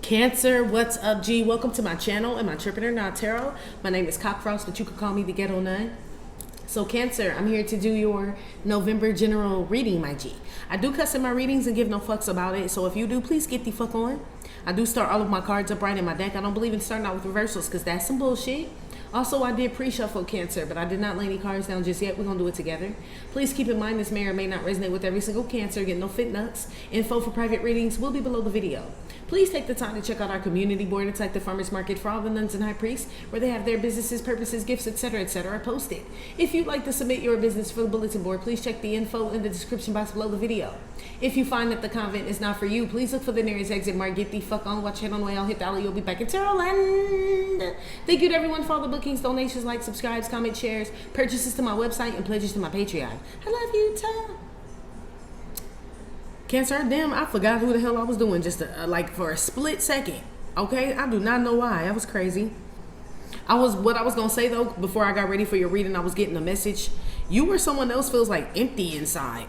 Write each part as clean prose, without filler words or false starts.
Cancer, what's up, G? Welcome to my channel and my Tripper Not Tarot. My name is Cockfrost, but you could call me the Ghetto Nun. So Cancer, I'm here to do your November general reading, my G. I do cuss in my readings and give no fucks about it, so if you do, please get the fuck on. I do start all of my cards upright in my deck. I don't believe in starting out with reversals because that's some bullshit. Also, I did pre-shuffle Cancer, but I did not lay any cards down just yet. We're going to do it together. Please keep in mind this may or may not resonate with every single Cancer. Get no fit nuts. Info for private readings will be below the video. Please take the time to check out our community board. It's like the farmer's market for all the nuns and high priests, where they have their businesses, purposes, gifts, etc. posted. If you'd like to submit your business for the bulletin board, please check the info in the description box below the video. If you find that the convent is not for you, please look for the nearest exit mark. Get the fuck on, watch it on the way. I'll hit the alley. You'll be back in tarot land. Thank you to everyone for all the bookings, donations, likes, subscribes, comments, shares, purchases to my website, and pledges to my Patreon. I love you, Tom. Cancer, damn, I forgot who the hell I was doing just like for a split second. Okay, I do not know why. That was crazy. What I was gonna say though, before I got ready for your reading, I was getting a message. You or someone else feels like empty inside.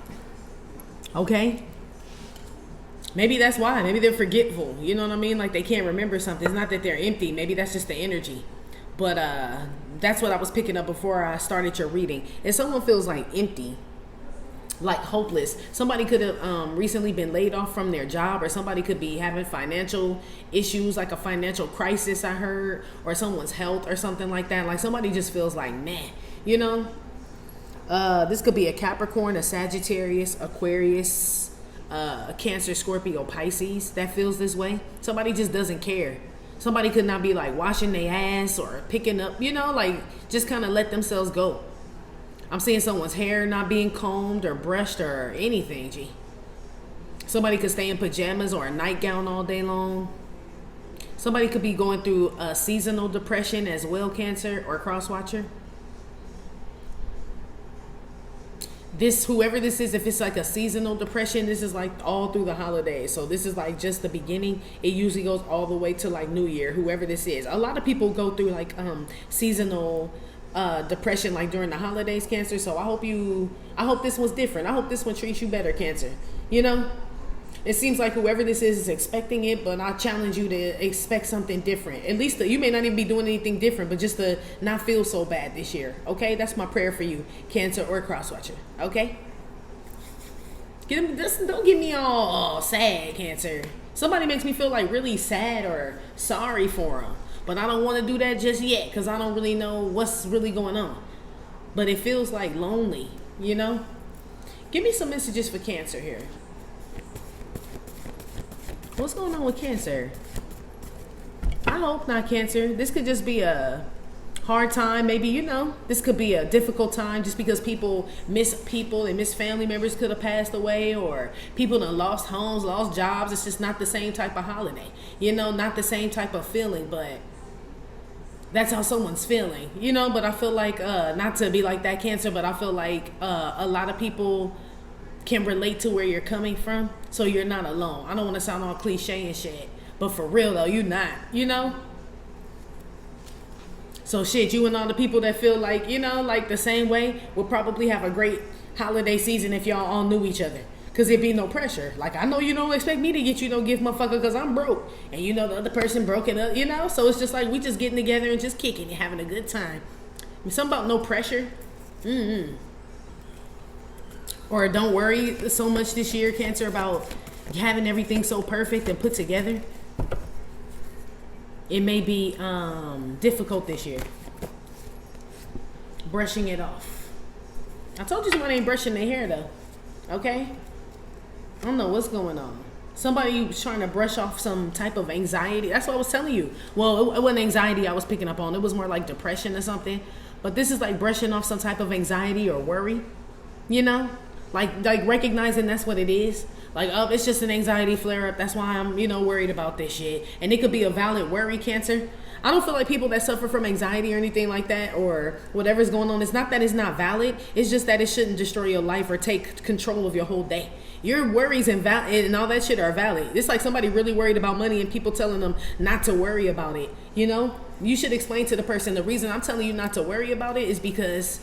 Okay, maybe that's why. Maybe they're forgetful. You know what I mean? Like they can't remember something. It's not that they're empty. Maybe that's just the energy. But that's what I was picking up before I started your reading. If someone feels like empty, like hopeless, somebody could have recently been laid off from their job, or somebody could be having financial issues, like a financial crisis I heard, or someone's health or something like that. Like somebody just feels like, man, you know. This could be a Capricorn, a Sagittarius, Aquarius, a Cancer, Scorpio, Pisces that feels this way. Somebody just doesn't care. Somebody could not be like washing their ass or picking up, you know, like just kind of let themselves go. I'm seeing someone's hair not being combed or brushed or anything, G. Somebody could stay in pajamas or a nightgown all day long. Somebody could be going through a seasonal depression as well, Cancer or cross-watcher. Whoever this is, if it's like a seasonal depression, this is like all through the holidays. So this is like just the beginning. It usually goes all the way to like New Year, whoever this is. A lot of people go through like seasonal depression like during the holidays, Cancer. So I hope this one's different. I hope this one treats you better, Cancer. You know, it seems like whoever this is expecting it, but I challenge you to expect something different. At least you may not even be doing anything different, but just to not feel so bad this year. Okay, that's my prayer for you, Cancer or crosswatcher. Okay, don't get me all sad, Cancer. Somebody makes me feel like really sad or sorry for them, but I don't want to do that just yet because I don't really know what's really going on. But it feels like lonely, you know. Give me some messages for Cancer here. What's going on with Cancer? I hope not, Cancer. This could just be a hard time. Maybe, you know, this could be a difficult time just because people miss family members could have passed away, or people that lost homes, lost jobs. It's just not the same type of holiday. You know, not the same type of feeling, but that's how someone's feeling, you know. But I feel like, not to be like that, Cancer, but I feel like a lot of people can relate to where you're coming from, so you're not alone. I don't want to sound all cliche and shit, but for real though, you're not, you know. So shit, you and all the people that feel like, you know, like the same way will probably have a great holiday season if y'all all knew each other, because it'd be no pressure. Like, I know you don't expect me to get you no gift, motherfucker, because I'm broke, and you know the other person broke it up, you know. So it's just like we just getting together and just kicking and having a good time. Something about no pressure. Or don't worry so much this year, Cancer, about having everything so perfect and put together. It may be difficult this year. Brushing it off. I told you somebody ain't brushing their hair though. Okay? I don't know what's going on. Somebody was trying to brush off some type of anxiety. That's what I was telling you. Well, it wasn't anxiety I was picking up on. It was more like depression or something. But this is like brushing off some type of anxiety or worry. You know? Like recognizing that's what it is. Like, oh, it's just an anxiety flare up. That's why I'm, you know, worried about this shit. And it could be a valid worry, Cancer. I don't feel like people that suffer from anxiety or anything like that, or whatever's going on, it's not that it's not valid. It's just that it shouldn't destroy your life or take control of your whole day. Your worries and all that shit are valid. It's like somebody really worried about money and people telling them not to worry about it. You know, you should explain to the person, the reason I'm telling you not to worry about it is because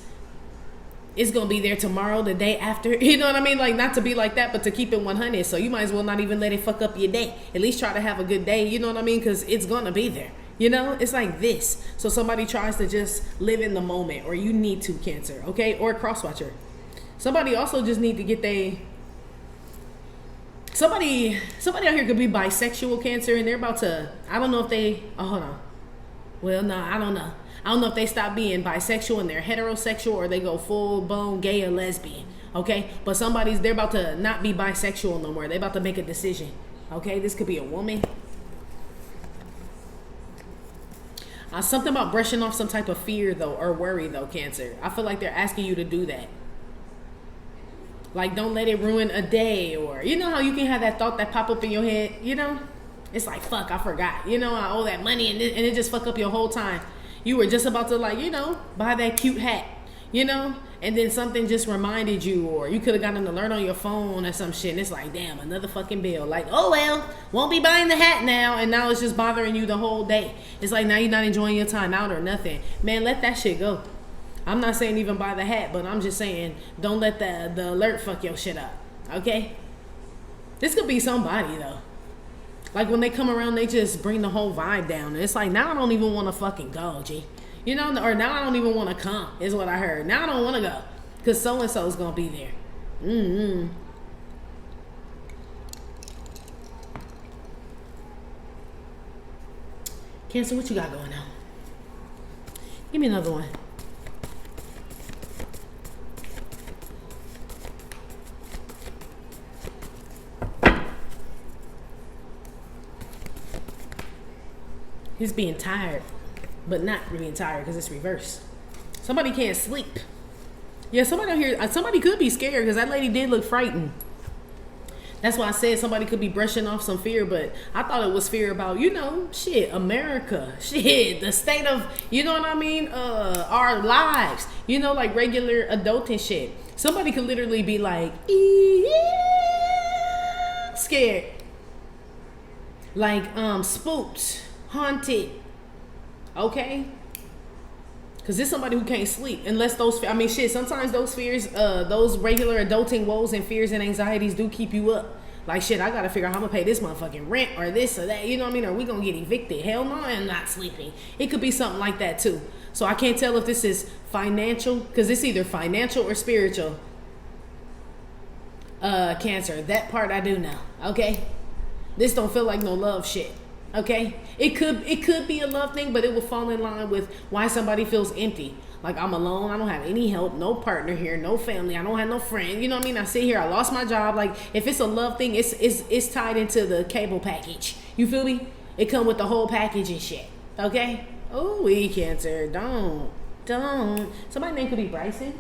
it's gonna be there tomorrow, the day after. You know what I mean? Like, not to be like that, but to keep it 100. So you might as well not even let it fuck up your day. At least try to have a good day. You know what I mean? Because it's gonna be there. You know, it's like this. So somebody tries to just live in the moment, or you need to, Cancer, okay? Or a crosswatcher. Somebody also just need to get somebody out here could be bisexual, Cancer, and they're about to, I don't know if they, hold on. Well, no, I don't know. I don't know if they stop being bisexual and they're heterosexual, or they go full-blown gay or lesbian, okay? But they're about to not be bisexual no more. They're about to make a decision, okay? This could be a woman. Something about brushing off some type of fear, though, or worry, though, Cancer. I feel like they're asking you to do that. Like, don't let it ruin a day, or, you know how you can have that thought that pop up in your head, you know? It's like, fuck, I forgot. You know, I owe that money, and it just fuck up your whole time. You were just about to, like, you know, buy that cute hat, you know? And then something just reminded you, or you could have gotten an alert on your phone or some shit, and it's like, damn, another fucking bill. Like, oh, well, won't be buying the hat now, and now it's just bothering you the whole day. It's like, now you're not enjoying your time out or nothing. Man, let that shit go. I'm not saying even buy the hat, but I'm just saying don't let the alert fuck your shit up, okay? This could be somebody, though. Like, when they come around, they just bring the whole vibe down. And it's like, now I don't even want to fucking go, G. You know, or now I don't even want to come, is what I heard. Now I don't want to go, because so-and-so's going to be there. Cancer, what you got going on? Give me another one. He's being tired, but not being tired because it's reversed. Somebody can't sleep. Yeah, somebody out here, somebody could be scared because that lady did look frightened. That's why I said somebody could be brushing off some fear, but I thought it was fear about, you know, shit, America, shit, the state of, you know what I mean, our lives, you know, like regular adulting shit. Somebody could literally be like, scared, like spooked, haunted, okay? Because there's somebody who can't sleep unless those, I mean, shit, sometimes those fears, those regular adulting woes and fears and anxieties do keep you up. Like, shit, I got to figure out how I'm going to pay this motherfucking rent or this or that, you know what I mean? Are we going to get evicted? Hell no, I'm not sleeping. It could be something like that too. So I can't tell if this is financial, because it's either financial or spiritual. Cancer, that part I do know, okay? This don't feel like no love shit. Okay, it could be a love thing, but it will fall in line with why somebody feels empty. Like, I'm alone, I don't have any help, no partner here, no family, I don't have no friend. You know what I mean? I sit here, I lost my job. Like, if it's a love thing, it's tied into the cable package. You feel me? It come with the whole package and shit. Okay? Oh, Cancer, don't. Somebody's name could be Bryson.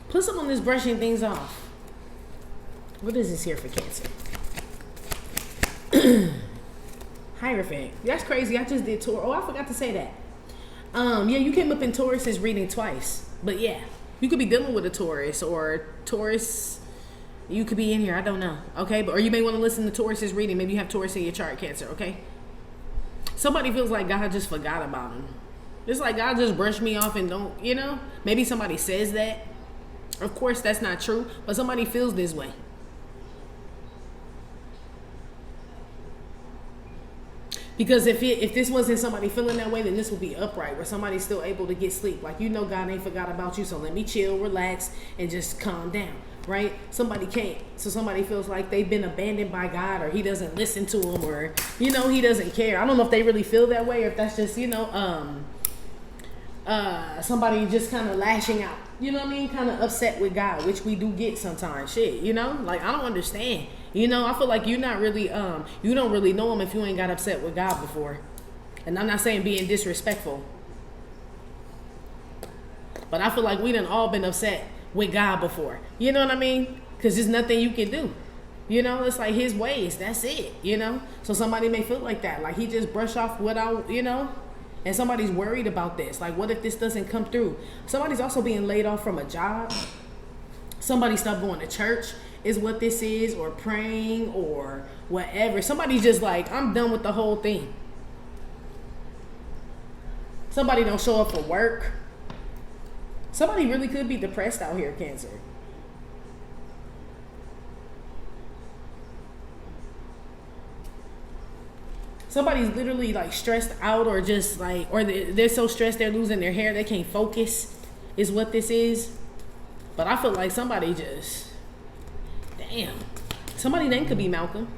Put some on this brushing things off. What is this here for Cancer? Hierophant. That's crazy. I just did Taurus. Oh, I forgot to say that. Yeah, you came up in Taurus's reading twice. But yeah, you could be dealing with a Taurus, or Taurus, you could be in here. I don't know. Okay, or you may want to listen to Taurus's reading. Maybe you have Taurus in your chart, Cancer. Okay. Somebody feels like God just forgot about him. It's like God just brushed me off and don't, you know. Maybe somebody says that. Of course, that's not true, but somebody feels this way. Because if this wasn't somebody feeling that way, then this would be upright, where somebody's still able to get sleep. Like, you know, God ain't forgot about you, so let me chill, relax, and just calm down, right? Somebody can't. So somebody feels like they've been abandoned by God, or he doesn't listen to them, or, you know, he doesn't care. I don't know if they really feel that way, or if that's just, you know, somebody just kind of lashing out. You know what I mean? Kind of upset with God, which we do get sometimes. Shit, you know? Like, I don't understand. You know, I feel like you're not really, you don't really know him if you ain't got upset with God before. And I'm not saying being disrespectful. But I feel like we done all been upset with God before. You know what I mean? Because there's nothing you can do. You know, it's like his ways. That's it, you know? So somebody may feel like that. Like, he just brushed off what you know? And somebody's worried about this. Like, what if this doesn't come through? Somebody's also being laid off from a job. Somebody stopped going to church. is what this is, or praying or whatever. Somebody's just like, I'm done with the whole thing. Somebody don't show up for work. Somebody really could be depressed out here, Cancer. Somebody's literally like stressed out, or just like, or they're so stressed they're losing their hair, they can't focus, is what this is. But I feel like somebody just, damn, somebody's name could be Malcolm.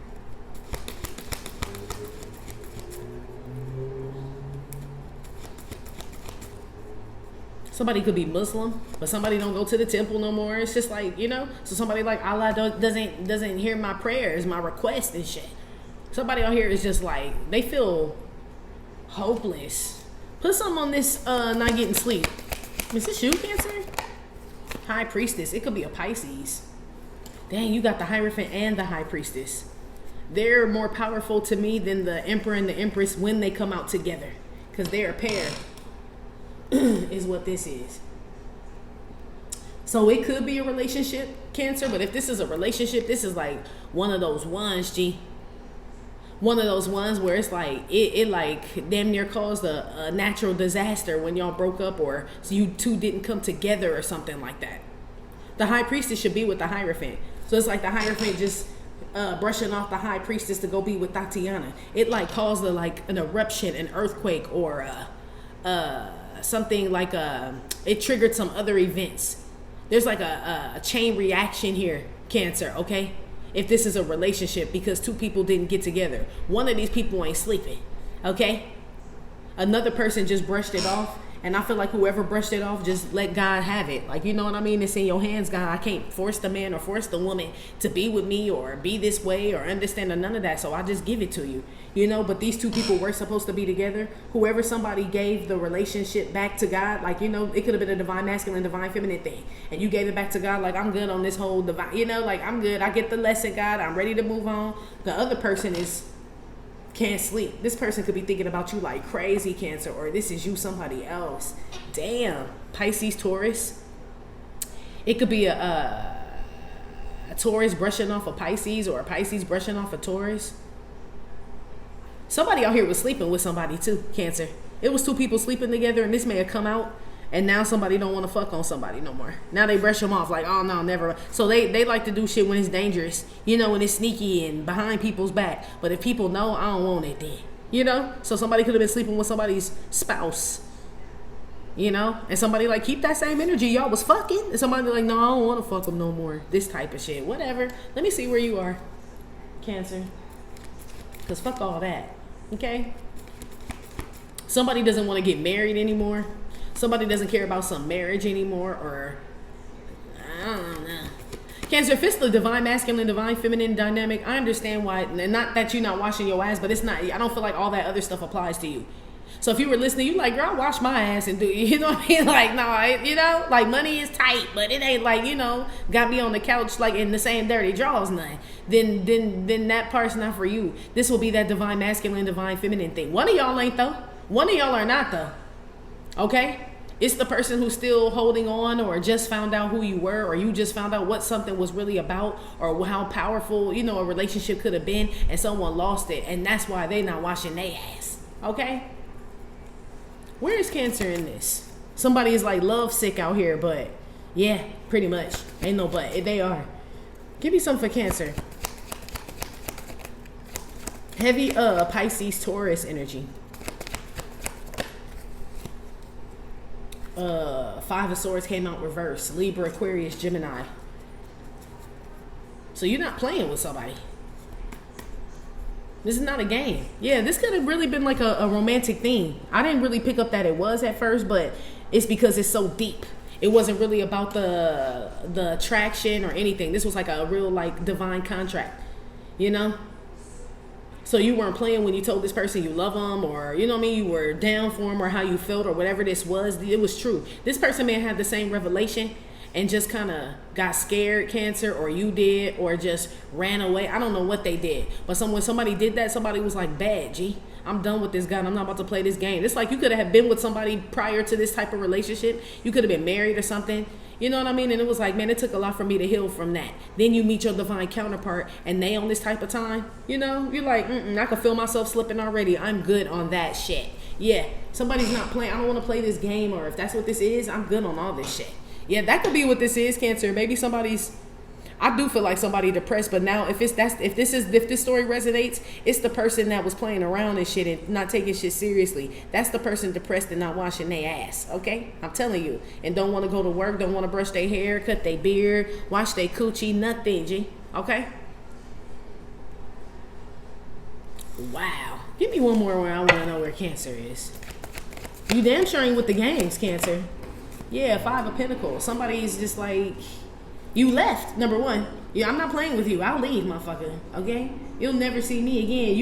Somebody could be Muslim, but somebody don't go to the temple no more. It's just like, you know, so somebody like Allah doesn't hear my prayers, my requests and shit. Somebody out here is just like, they feel hopeless. Put something on this not getting sleep. Is this you, Cancer? High Priestess. It could be a Pisces. Dang, you got the Hierophant and the High Priestess. They're more powerful to me than the Emperor and the Empress when they come out together, because they're a pair. Is what this is. So it could be a relationship, Cancer, but if this is a relationship, this is like one of those ones, G. One of those ones where it's like, it like damn near caused a natural disaster when y'all broke up, or so you two didn't come together or something like that. The High Priestess should be with the Hierophant. So it's like the Hierophant just brushing off the High Priestess to go be with Tatiana. It like caused like an eruption, an earthquake, or something like it triggered some other events. There's like a chain reaction here, Cancer, okay? If this is a relationship, because two people didn't get together. One of these people ain't sleeping, okay? Another person just brushed it off, and I feel like whoever brushed it off, just let God have it. Like, you know what I mean? It's in your hands, God. I can't force the man or force the woman to be with me or be this way or understand or none of that, so I just give it to you. You know, but these two people were supposed to be together. Whoever somebody gave the relationship back to God, like, you know, it could have been a divine masculine, divine feminine thing. And you gave it back to God, like, I'm good on this whole divine, you know, like, I'm good. I get the lesson, God. I'm ready to move on. The other person can't sleep. This person could be thinking about you like crazy, Cancer, or this is you, somebody else. Damn. Pisces, Taurus. It could be a Taurus brushing off a Pisces, or a Pisces brushing off a Taurus. Somebody out here was sleeping with somebody too, Cancer. It was two people sleeping together, and this may have come out, and now somebody don't want to fuck on somebody no more. Now they brush them off like, oh no, never. So they like to do shit when it's dangerous, you know, when it's sneaky and behind people's back. But if people know, I don't want it then, you know? So somebody could have been sleeping with somebody's spouse, you know? And somebody like, keep that same energy. Y'all was fucking. And somebody like, no, I don't want to fuck them no more. This type of shit. Whatever. Let me see where you are, Cancer. Because fuck all that. Okay? Somebody doesn't want to get married anymore. Somebody doesn't care about some marriage anymore, or I don't know. Cancer, if it's the divine masculine, divine feminine dynamic, I understand why, and not that you're not washing your ass, but it's not, I don't feel like all that other stuff applies to you. So if you were listening, you like, girl, I wash my ass and do, you know what I mean? Like, no, you know, like money is tight, but it ain't like, you know, got me on the couch like in the same dirty drawers, nothing. Then that part's not for you. This will be that divine masculine, divine feminine thing. One of y'all ain't though. One of y'all are not though. Okay? It's the person who's still holding on, or just found out who you were, or you just found out what something was really about, or how powerful, you know, a relationship could have been, and someone lost it, and that's why they not washing their ass. Okay? Where is Cancer in this? Somebody is like love sick out here, but yeah, pretty much. Ain't no but. They are. Give me something for Cancer. Heavy Pisces, Taurus energy. Five of Swords came out reverse. Libra, Aquarius, Gemini. So you're not playing with somebody. This is not a game. Yeah, this could have really been like a romantic thing. I didn't really pick up that it was at first, but it's because it's so deep. It wasn't really about the attraction or anything. This was like a real like divine contract, you know? So you weren't playing when you told this person you love them, or, you know what I mean, you were down for them, or how you felt, or whatever this was. It was true. This person may have had the same revelation and just kind of got scared, Cancer, or you did, or just ran away. I don't know what they did. But when somebody did that, somebody was like, bad, G. I'm done with this guy, and I'm not about to play this game. It's like you could have been with somebody prior to this type of relationship. You could have been married or something. You know what I mean? And it was like, man, it took a lot for me to heal from that. Then you meet your divine counterpart and they on this type of time, you know, you're like, I can feel myself slipping already. I'm good on that shit. Yeah, somebody's not playing. I don't want to play this game, or if that's what this is, I'm good on all this shit. Yeah, that could be what this is, Cancer. Maybe somebody's, I do feel like somebody depressed, but now if this story resonates, it's the person that was playing around and shit and not taking shit seriously. That's the person depressed and not washing their ass, okay? I'm telling you. And don't want to go to work, don't want to brush their hair, cut their beard, wash their coochie, nothing, G. Okay? Wow. Give me one more where I want to know where Cancer is. You damn sure ain't with the games, Cancer. Yeah, 5 of Pentacles. Somebody's just like, you left, number one. Yeah, I'm not playing with you. I'll leave, motherfucker. Okay? You'll never see me again.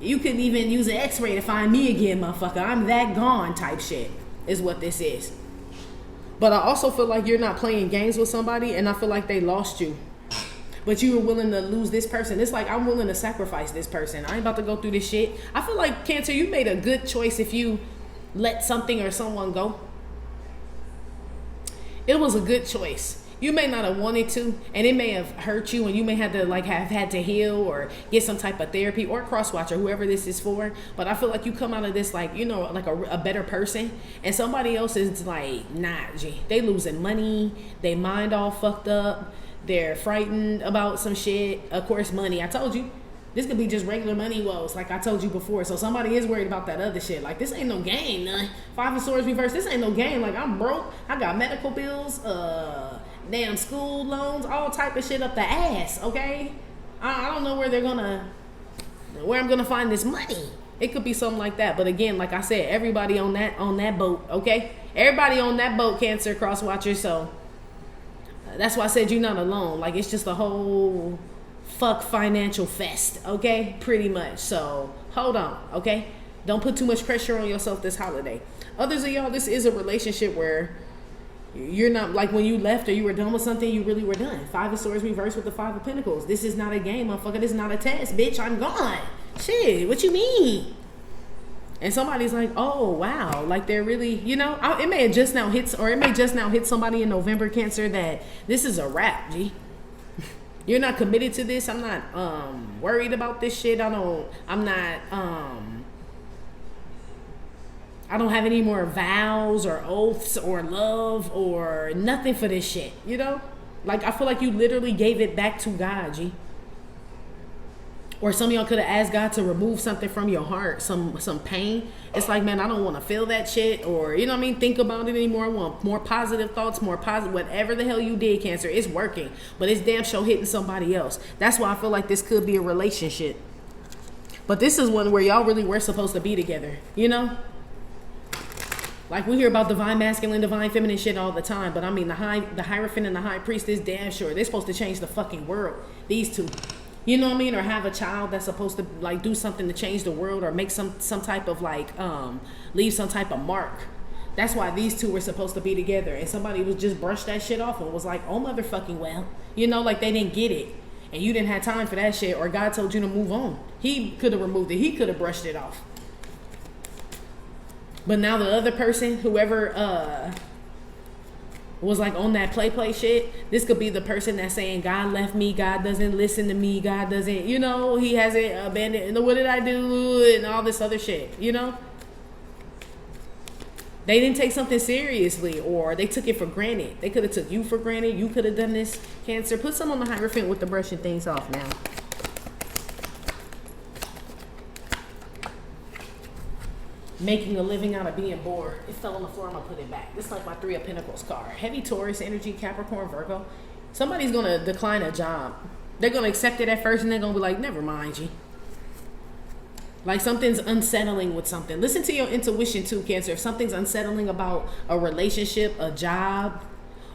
You couldn't even use an x-ray to find me again, motherfucker. I'm that gone type shit is what this is. But I also feel like you're not playing games with somebody, and I feel like they lost you. But you were willing to lose this person. It's like, I'm willing to sacrifice this person. I ain't about to go through this shit. I feel like, Cancer, you made a good choice if you let something or someone go. It was a good choice. You may not have wanted to, and it may have hurt you, and you may have to like have had to heal or get some type of therapy, or cross-watcher, whoever this is for. But I feel like you come out of this like, you know, like a better person, and somebody else is like, nah, G. They losing money, they mind all fucked up, they're frightened about some shit. Of course, money. I told you. This could be just regular money woes, like I told you before. So somebody is worried about that other shit. Like, this ain't no game, none. 5 of Swords reversed. This ain't no game. Like, I'm broke. I got medical bills, damn school loans, all type of shit up the ass, okay? I don't know where I'm gonna find this money. It could be something like that. But again, like I said, everybody on that boat, okay? Everybody on that boat, Cancer, cross watcher. So that's why I said you're not alone. Like, it's just a whole fuck financial fest, okay? Pretty much. So hold on, okay? Don't put too much pressure on yourself this holiday. Others of y'all, this is a relationship where you're not, like, when you left or you were done with something, you really were done. 5 of Swords reversed with the 5 of Pentacles. This is not a game, motherfucker. This is not a test, bitch. I'm gone. Shit, what you mean? And somebody's like, oh, wow. Like, they're really, you know, it may have just now hit, or it may just now hit somebody in November, Cancer, that this is a wrap, G. You're not committed to this. I'm not worried about this shit. I don't have any more vows or oaths or love or nothing for this shit, you know? Like, I feel like you literally gave it back to God, G. Or some of y'all could have asked God to remove something from your heart, some pain. It's like, man, I don't want to feel that shit, or, you know what I mean, think about it anymore. I want more positive thoughts, more positive, whatever the hell you did, Cancer, it's working. But it's damn sure hitting somebody else. That's why I feel like this could be a relationship. But this is one where y'all really were supposed to be together, you know? Like, we hear about divine masculine, divine feminine shit all the time, but I mean, the Hierophant and the High Priest is damn sure. They're supposed to change the fucking world. These two. You know what I mean? Or have a child that's supposed to, like, do something to change the world, or make some type of, like, leave some type of mark. That's why these two were supposed to be together. And somebody was just brushed that shit off and was like, oh, motherfucking well. You know, like, they didn't get it. And you didn't have time for that shit, or God told you to move on. He could have removed it. He could have brushed it off. But now the other person, whoever was like on that play shit, this could be the person that's saying, God left me, God doesn't listen to me, God doesn't, you know, he hasn't abandoned, what did I do, and all this other shit, you know? They didn't take something seriously, or they took it for granted. They could have took you for granted. You could have done this, Cancer. Put some on the Hierophant with the brushing things off now. Making a living out of being bored. It fell on the floor. I'm gonna put it back. This is like my 3 of Pentacles card. Heavy Taurus energy, Capricorn, Virgo. Somebody's gonna decline a job. They're gonna accept it at first, and they're gonna be like, never mind, G. Like, something's unsettling with something. Listen to your intuition too, Cancer. If something's unsettling about a relationship, a job,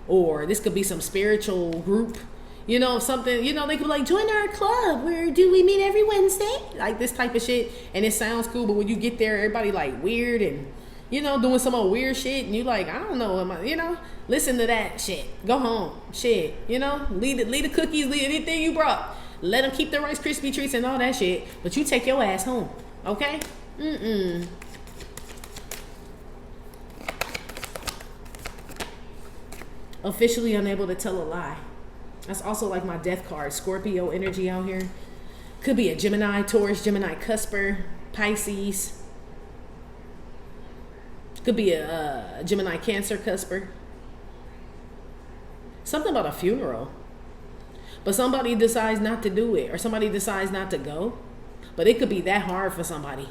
or this could be some spiritual group. You know, something, you know, they could be like, join our club. Where do we meet every Wednesday? Like, this type of shit. And it sounds cool, but when you get there, everybody like weird and, you know, doing some old weird shit. And you like, I don't know, you know, listen to that shit. Go home. Shit. You know, leave the cookies, leave anything you brought. Let them keep the Rice Krispie treats and all that shit. But you take your ass home. Okay? Officially unable to tell a lie. That's also like my death card. Scorpio energy out here. Could be a Gemini, Taurus, Gemini, Cusper, Pisces. Could be a Gemini, Cancer, Cusper. Something about a funeral. But somebody decides not to do it, or somebody decides not to go. But it could be that hard for somebody.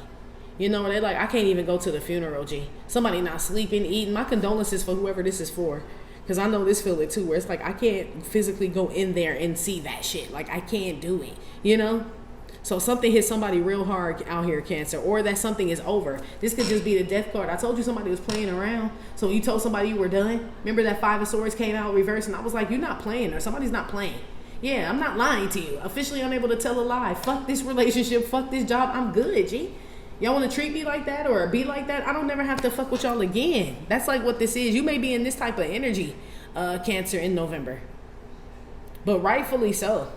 You know, they're like, I can't even go to the funeral, G. Somebody not sleeping, eating. My condolences for whoever this is for. Because I know this feeling too, where it's like, I can't physically go in there and see that shit. Like, I can't do it, you know? So something hit somebody real hard out here, Cancer, or that something is over. This could just be the death card. I told you somebody was playing around. So you told somebody you were done. Remember that Five of Swords came out reversed, and I was like, you're not playing, or somebody's not playing. Yeah, I'm not lying to you. Officially unable to tell a lie. Fuck this relationship. Fuck this job. I'm good, G. Y'all want to treat me like that or be like that? I don't never have to fuck with y'all again. That's like what this is. You may be in this type of energy, Cancer, in November. But rightfully so.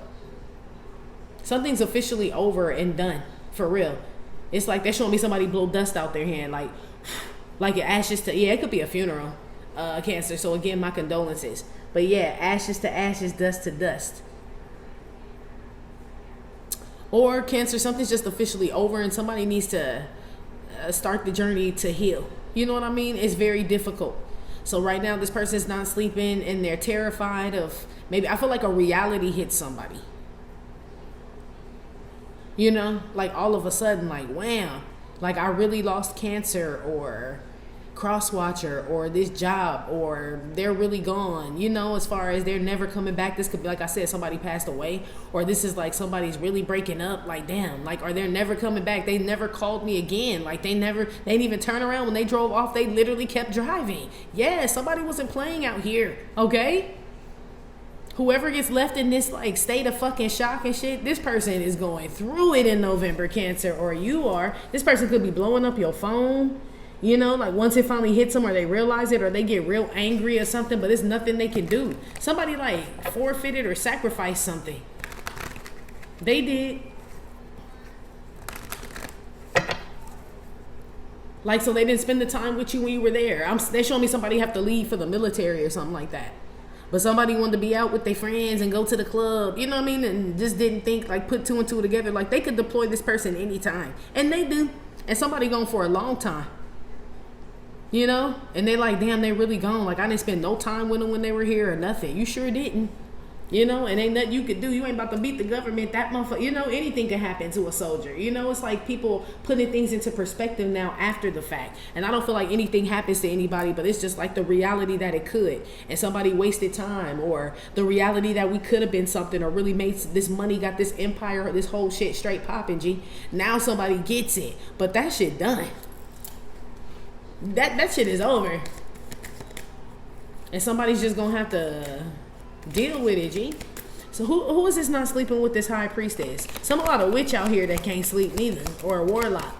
Something's officially over and done. For real. It's like they're showing me somebody blow dust out their hand. Like ashes to... Yeah, it could be a funeral, Cancer. So again, my condolences. But yeah, ashes to ashes, dust to dust. Or Cancer, something's just officially over and somebody needs to start the journey to heal. You know what I mean? It's very difficult. So right now, this person's not sleeping and they're terrified of... Maybe, I feel like a reality hits somebody. You know? Like all of a sudden, like, wham. Like I really lost Cancer, or cross-watcher, or this job, or they're really gone, you know, as far as they're never coming back. This could be, like I said, somebody passed away, or this is like somebody's really breaking up, like damn, like, or they're never coming back. They never called me again. Like they didn't even turn around when they drove off. They literally kept driving. Yeah, somebody wasn't playing out here, okay? Whoever gets left in this like state of fucking shock and shit, this person is going through it in November, Cancer, or you are. This person could be blowing up your phone. You know, like once it finally hits them, or they realize it, or they get real angry or something, but there's nothing they can do. Somebody like forfeited or sacrificed something. They did. Like, so they didn't spend the time with you when you were there. They showing me somebody have to leave for the military or something like that. But somebody wanted to be out with their friends and go to the club, you know what I mean? And just didn't think, like, put two and two together. Like, they could deploy this person anytime. And they do. And somebody gone for a long time. You know? And they like, damn, they really gone. Like, I didn't spend no time with them when they were here or nothing. You sure didn't. You know? And ain't nothing you could do. You ain't about to beat the government. That motherfucker. You know, anything can happen to a soldier. You know? It's like people putting things into perspective now after the fact. And I don't feel like anything happens to anybody, but it's just like the reality that it could. And somebody wasted time, or the reality that we could have been something, or really made this money, got this empire, this whole shit straight popping, G. Now somebody gets it. But that shit done. That shit is over. And somebody's just gonna have to deal with it, G. So who is this not sleeping with this high priestess? A lot of witch out here that can't sleep neither, or a warlock.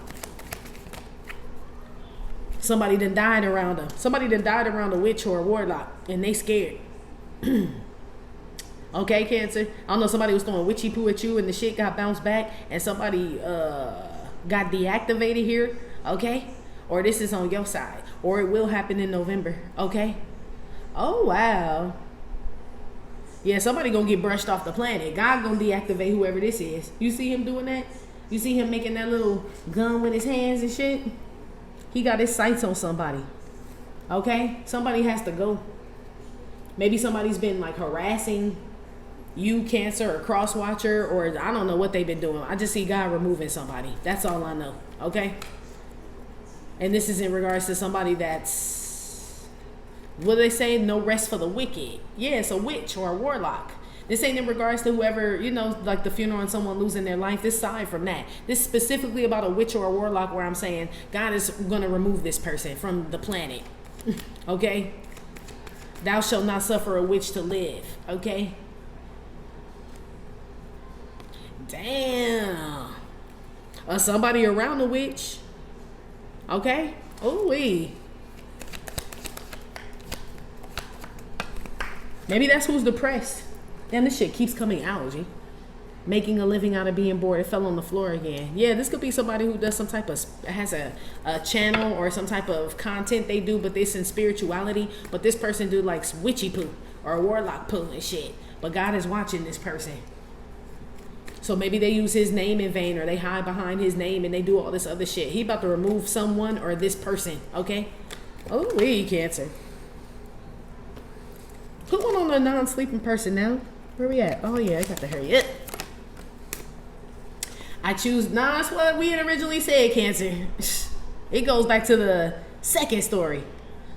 Somebody done died around them. Somebody done died around a witch or a warlock, and they scared. Okay, Cancer. I don't know, somebody was throwing witchy poo at you and the shit got bounced back, and somebody got deactivated here, okay? Or this is on your side, or it will happen in November, okay? Oh, wow. Yeah, somebody gonna get brushed off the planet. God gonna deactivate whoever this is. You see him doing that? You see him making that little gun with his hands and shit? He got his sights on somebody, okay? Somebody has to go. Maybe somebody's been like harassing you, Cancer, or cross-watcher, or I don't know what they've been doing. I just see God removing somebody. That's all I know, okay? And this is in regards to somebody that's, what do they say? No rest for the wicked. Yeah, it's a witch or a warlock. This ain't in regards to whoever, you know, like the funeral and someone losing their life. This side from that. This is specifically about a witch or a warlock, where I'm saying God is going to remove this person from the planet. Okay? Thou shalt not suffer a witch to live. Okay? Damn. Somebody around the witch. Okay? Ooh-wee. Maybe that's who's depressed. Damn, this shit keeps coming out, G. Making a living out of being bored. It fell on the floor again. Yeah, this could be somebody who does some type of, has a channel or some type of content they do, but this in spirituality. But this person do like witchy poo. or a warlock pulling shit. But God is watching this person. So maybe they use his name in vain, or they hide behind his name and they do all this other shit. He about to remove someone or this person, okay? Oh, Cancer. Put one on a non-sleeping person now. Where we at? Oh yeah, I got to hurry up. I choose, nah, that's what we had originally said, Cancer. It goes back to the second story,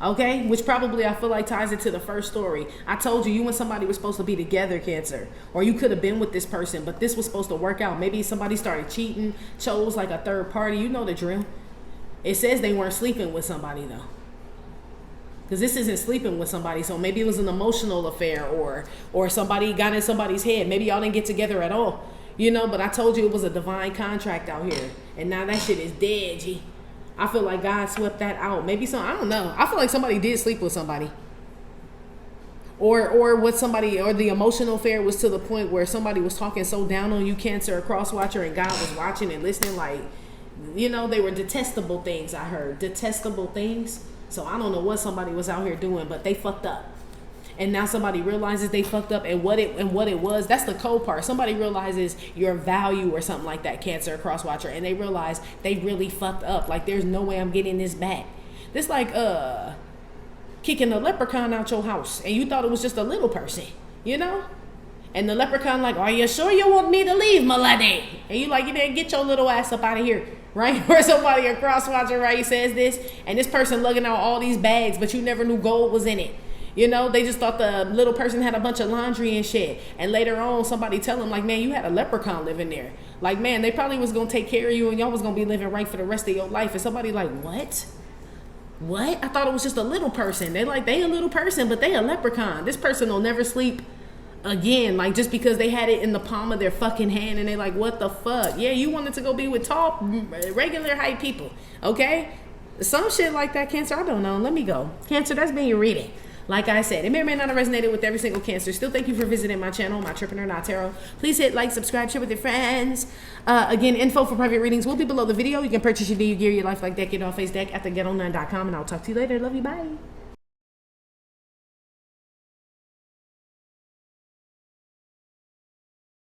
okay? Which probably I feel like ties it to the first story. I told you and somebody were supposed to be together, Cancer. Or you could have been with this person, but this was supposed to work out. Maybe somebody started cheating, chose like a third party. You know the drill. It says they weren't sleeping with somebody though. Because this isn't sleeping with somebody, so maybe it was an emotional affair, or somebody got in somebody's head. Maybe y'all didn't get together at all, you know. But I told you it was a divine contract out here, and now that shit is dead, G. I feel like God swept that out. Maybe some, I don't know. I feel like somebody did sleep with somebody, or what somebody, or the emotional affair was to the point where somebody was talking so down on you, Cancer, a cross watcher, and God was watching and listening. Like, you know, they were detestable things. I heard detestable things. So I don't know what somebody was out here doing, but they fucked up. And now somebody realizes they fucked up, and what it was. That's the cold part. Somebody realizes your value or something like that, Cancer, crosswatcher, and they realize they really fucked up. Like, there's no way I'm getting this back. This like kicking the leprechaun out your house, and you thought it was just a little person, you know? And the leprechaun like, are you sure you want me to leave, my lady? And you like, you better get your little ass up out of here. Right? Where somebody, a cross-watcher, right, says this, and this person lugging out all these bags, but you never knew gold was in it. You know, they just thought the little person had a bunch of laundry and shit. And later on, somebody tell them, like, man, you had a leprechaun living there. Like, man, they probably was going to take care of you, and y'all was going to be living right for the rest of your life. And somebody like, what? What? I thought it was just a little person. They like, they a little person, but they a leprechaun. This person will never sleep again, like, just because they had it in the palm of their fucking hand, and they like, what the fuck? Yeah, you wanted to go be with tall, regular height people, okay? Some shit like that, Cancer. I don't know. Let me go. Cancer, that's been your reading. Like I said, it may or may not have resonated with every single Cancer. Still, thank you for visiting my channel, My Trippin' or Not Tarot. Please hit like, subscribe, share with your friends. Again, info for private readings will be below the video. You can purchase your gear, your life like deck, get off Phace deck at theghetto9.com, and I'll talk to you later. Love you. Bye.